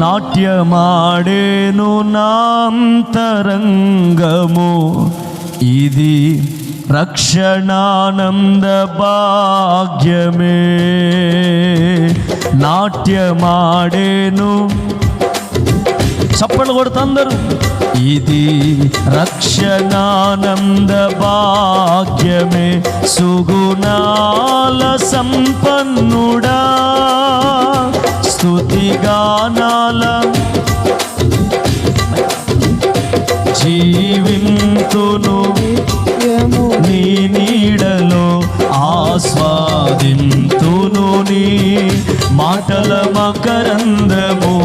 నాట్యమాడేను నాంతరంగము, ఇది రక్షణానంద భాగ్యమే. నాట్యమాడేను, చప్పట్లు కొడుతూ అందరూ, ఇది రక్షణానంద భాగ్యమే. సుగుణాల సంపన్నుడా, స్తుతిగానాల జీవింతును, నీ నీడలో ఆస్వాదింతును. నీ మాటల మకరందము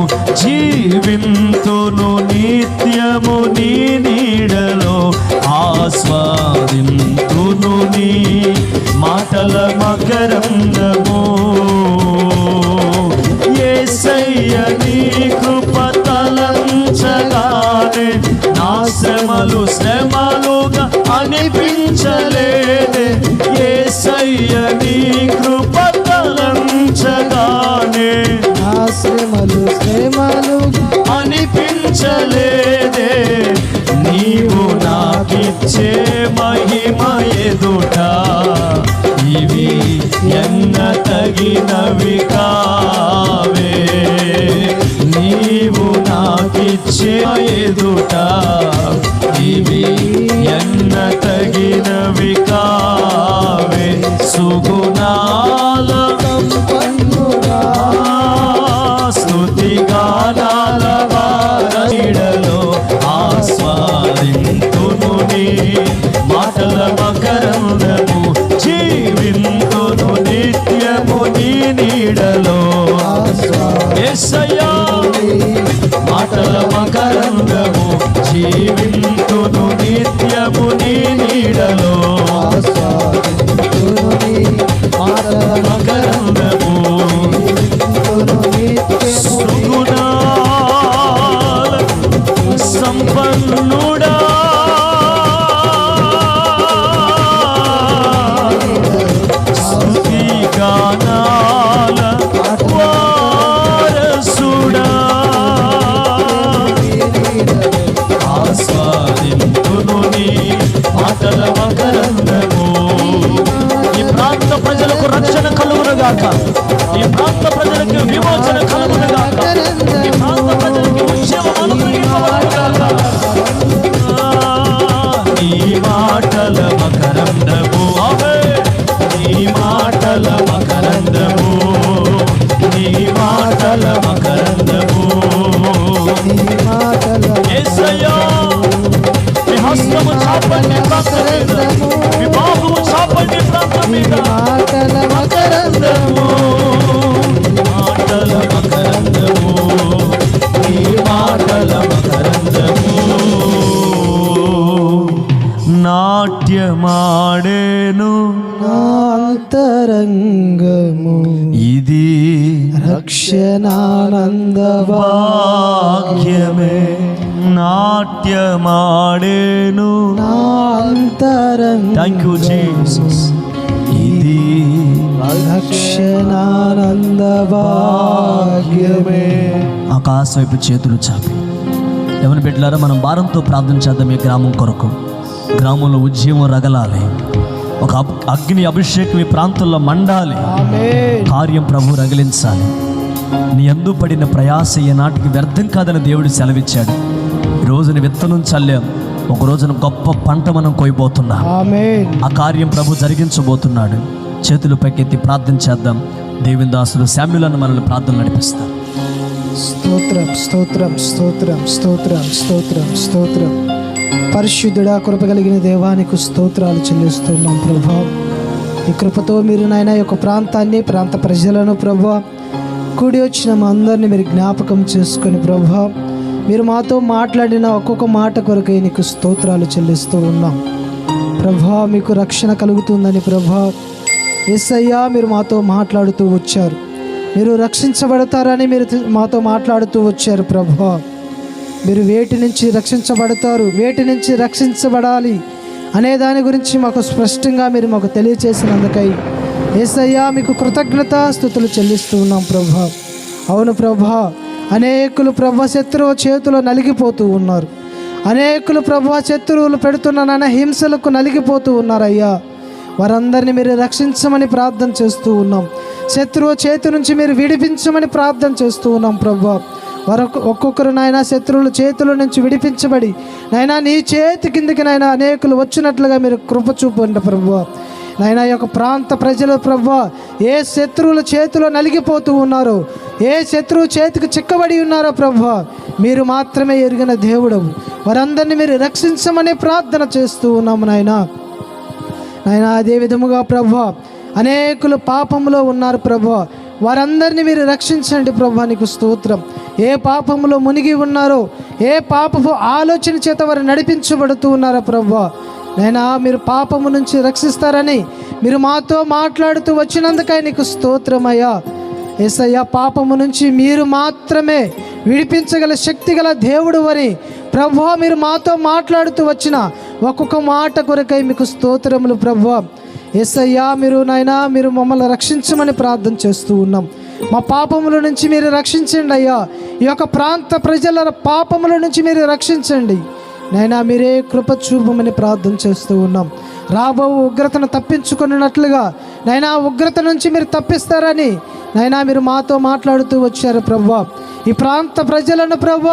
జీవింతును, నిత్యము నీ నీడలో ఆస్వాదింతును. నీ మాటల మకరందము. యేసయ్య నీ కృప తలంచగానే నా శ్రమలు శ్రమలుగా అనిపించలేదే. యేసయ్య నీ కృప తలంచగానే నా శ్రమలు శ్రమలుగా అనిపించలేదే. నీవు నాకిచ్చే మహిమ ఎదుట ఇవి ఎన్న తగినవి కావే. నీవు నాకిచ్చే ఎదుట ఇవి ఎన్న తగినవి కావే. సుగుణాల సంపన్నుడా, స్తుతిగానాల వారడిలో ఆస్వాదింతును. నీ మాటల మకరందము జీవింతును, నిత్యము నీ నీడలో. యేసయ్యా మాటల మకరందము జీవింతును, నిత్యము నీ నీడలో. మాటల మకరందము సుగుణాల సంపన్నుడా, స్తుతిగానాల వారసుడా, ఆస్వాదింతును నీ మాటల మకరందము. ఈ ప్రాంత ప్రజలకు రక్షణ కలుగునుగాక, ఈ ప్రాంత ప్రజలకు విమోచన కలుగునుగాక, ఈ ప్రాంత ప్రజలకు ఉద్యమం అనుగ్రహింపబడుగాక. నీ మాటల మకరందము, నీ మాటల మకరందము, నీ మాటల మకరందము. యేసయ్యా మీ హస్తము చాపండి ప్రాంతం మీద, మీ బాహువు చాపండి ప్రాంతం మీద. మాటల మకరందము, మాటల మకరందము, నీ మాటల మకరందము. నాట్యమాడేను నాంతరంగము, ఇది రక్షణానంద భాగ్యమే. నాట్యమాడేను నాంతరంగము, థ్యాంక్ యూ జీసస్. ఇది రక్షణానంద భాగ్యమే. ఆకాశం వైపు చేతులు చాపి ఎవరిని పెట్టారా మనం భారంతో ప్రార్థన చేద్దాం. ఈ గ్రామం కొరకు, గ్రామంలో ఉద్యమం రగలాలి, ఒక అగ్ని అభిషేకం ఈ ప్రాంతంలో మండాలి. కార్యం ప్రభు రగిలించాలి. నీ యందు పడిన ప్రయాస ఈనాటికి వ్యర్థం కాదని దేవుడు సెలవిచ్చాడు. ఈ రోజున విత్తనం చల్లాం, ఒక రోజున గొప్ప పంట మనం కోయబోతున్నాం. ఆ కార్యం ప్రభు జరిగించబోతున్నాడు. చేతులు పైకెత్తి ప్రార్థన చేద్దాం. దేవుని దాసులు శామ్యులను మనల్ని ప్రార్థన నడిపిస్తారు. స్తోత్రం స్తోత్రం స్తోత్రం స్తోత్రం స్తోత్రం స్తోత్రం. పరిశుద్ధుడా, కృప కలిగిన దేవానికి స్తోత్రాలు చెల్లిస్తున్నాం ప్రభా. ఈ కృపతో మీరు నాయన యొక్క ప్రాంతాన్ని, ప్రాంత ప్రజలను ప్రభా, కూడి వచ్చిన మా అందరినీ మీరు జ్ఞాపకం చేసుకొని ప్రభా, మీరు మాతో మాట్లాడిన ఒక్కొక్క మాట కొరకై నీకు స్తోత్రాలు చెల్లిస్తూ ఉన్నాం ప్రభా. మీకు రక్షణ కలుగుతుందని ప్రభా యేసయ్యా మీరు మాతో మాట్లాడుతూ వచ్చారు. మీరు రక్షించబడతారని మీరు మాతో మాట్లాడుతూ వచ్చారు ప్రభా. మీరు వేటి నుంచి రక్షించబడతారు, వేటి నుంచి రక్షించబడాలి అనే దాని గురించి మాకు స్పష్టంగా మీరు మాకు తెలియచేసినందుకై యేసయ్యా మీకు కృతజ్ఞతాస్తుతులు చెల్లిస్తూ ఉన్నాం ప్రభా. అవును ప్రభా, అనేకులు ప్రభు శత్రువు చేతిలో నలిగిపోతూ ఉన్నారు. అనేకులు ప్రభు శత్రువులు పెడుతున్న నాయన హింసలకు నలిగిపోతూ ఉన్నారయ్యా. వారందరినీ మీరు రక్షించమని ప్రార్థన చేస్తూ ఉన్నాం. శత్రువు చేతి నుంచి మీరు విడిపించమని ప్రార్థన చేస్తూ ఉన్నాం ప్రభు. ఒక్కొక్కరు నాయన శత్రువుల చేతుల నుంచి విడిపించబడి నాయన నీ చేతి కిందకి నాయన అనేకులు వచ్చినట్లుగా మీరు కృప చూపండి ప్రభు. నాయన ఈ యొక్క ప్రాంత ప్రజలు ప్రభు ఏ శత్రువుల చేతిలో నలిగిపోతూ ఉన్నారో, ఏ శత్రువు చేతికి చిక్కబడి ఉన్నారో ప్రభు మీరు మాత్రమే ఎరిగిన దేవుడవు. వారందరినీ మీరు రక్షించమని ప్రార్థన చేస్తూ ఉన్నాము నాయన. అదే విధముగా ప్రభు అనేకులు పాపంలో ఉన్నారు ప్రభు. వారందరినీ మీరు రక్షించండి ప్రభు. నీకు స్తోత్రం. ఏ పాపములో మునిగి ఉన్నారో, ఏ పాపపు ఆలోచన చేత వారు నడిపించబడుతూ ఉన్నారో ప్రభు నైనా మీరు పాపము నుంచి రక్షిస్తారని మీరు మాతో మాట్లాడుతూ వచ్చినందుకై నీకు స్తోత్రమయ్యా. యేసయ్యా, పాపము నుంచి మీరు మాత్రమే విడిపించగల శక్తి గల దేవుడు అని ప్రభు మీరు మాతో మాట్లాడుతూ వచ్చిన ఒక్కొక్క మాట కొరకై మీకు స్తోత్రములు ప్రభు. యేసయ్యా, మీరు నాయనా మీరు మమ్మల్ని రక్షించమని ప్రార్థన చేస్తూ ఉన్నాం. మా పాపముల నుంచి మీరు రక్షించండి అయ్యా. ఈ యొక్క ప్రాంత ప్రజల పాపముల నుంచి మీరు రక్షించండి నైనా. మీరే కృప చూపమని ప్రార్థన చేస్తూ ఉన్నాం. రాబో ఉగ్రతను తప్పించుకున్నట్లుగా నైనా ఉగ్రత నుంచి మీరు తప్పిస్తారని నైనా మీరు మాతో మాట్లాడుతూ వచ్చారు ప్రభు. ఈ ప్రాంత ప్రజలను ప్రభు,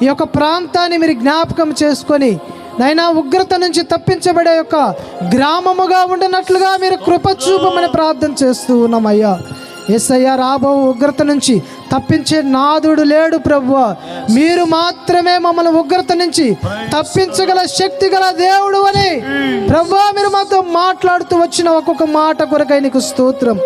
ఈ యొక్క ప్రాంతాన్ని మీరు జ్ఞాపకం చేసుకొని నైనా ఉగ్రత నుంచి తప్పించబడే యొక్క గ్రామముగా ఉండినట్లుగా మీరు కృప చూపమని ప్రార్థన చేస్తూ ఉన్నామయ్యా. యేసయ్యా, రాబో ఉగ్రత నుంచి తప్పించే నాదుడు లేడు ప్రభువా. మీరు మాత్రమే మమ్మల్ని ఉగ్రత నుంచి తప్పించగల శక్తి గల దేవుడు అని ప్రభువా మీరు మాతో మాట్లాడుతూ వచ్చిన ఒక్కొక్క మాట కొరకై నీకు స్తోత్రం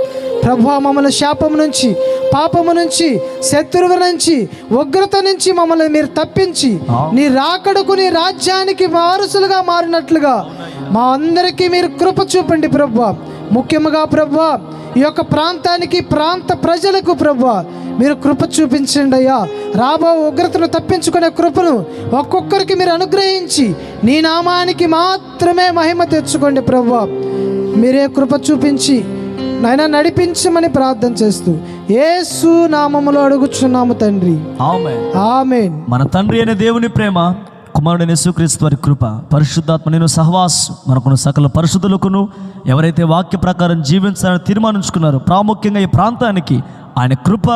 ప్రభువా. మమ్మల్ని శాపము నుంచి, పాపము నుంచి, శత్రువు నుంచి, ఉగ్రత నుంచి మమ్మల్ని మీరు తప్పించి నీ రాకడకు, నీ రాజ్యానికి వారసులుగా మారినట్లుగా మా అందరికీ మీరు కృప చూపండి ప్రభువా. ముఖ్యముగా ప్రభువా ఈ యొక్క ప్రాంతానికి, ప్రాంత ప్రజలకు ప్రభువా మీరు కృప చూపించండి అయ్యా. రాబో ఉగ్రతను తప్పించుకునే కృపను ఒక్కొక్కరికి మీరు అనుగ్రహించి నీ నామానికి మాత్రమే మహిమ తెచ్చుకోండి ప్రభువా. మీరే కృప చూపించి నాయన నడిపించమని ప్రార్థన చేస్తూ యేసు నామములో అడుగుచున్నాము తండ్రి, ఆమేన్. మన తండ్రి అయిన దేవుని ప్రేమ, కుమారుడైన యేసుక్రీస్తు వారి కృప, పరిశుద్ధాత్మ నేను సహవాసం మనకున్న సకల పరిశుద్ధులకును ఎవరైతే వాక్య ప్రకారం జీవించాలని తీర్మానించుకున్నారో ప్రాముఖ్యంగా ఈ ప్రాంతానికి ఆయన కృప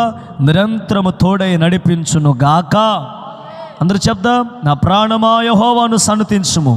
నిరంతరము తోడై నడిపించును గాక. అందరూ చెప్దాం, నా ప్రాణమా యెహోవాను సన్నుతించుము.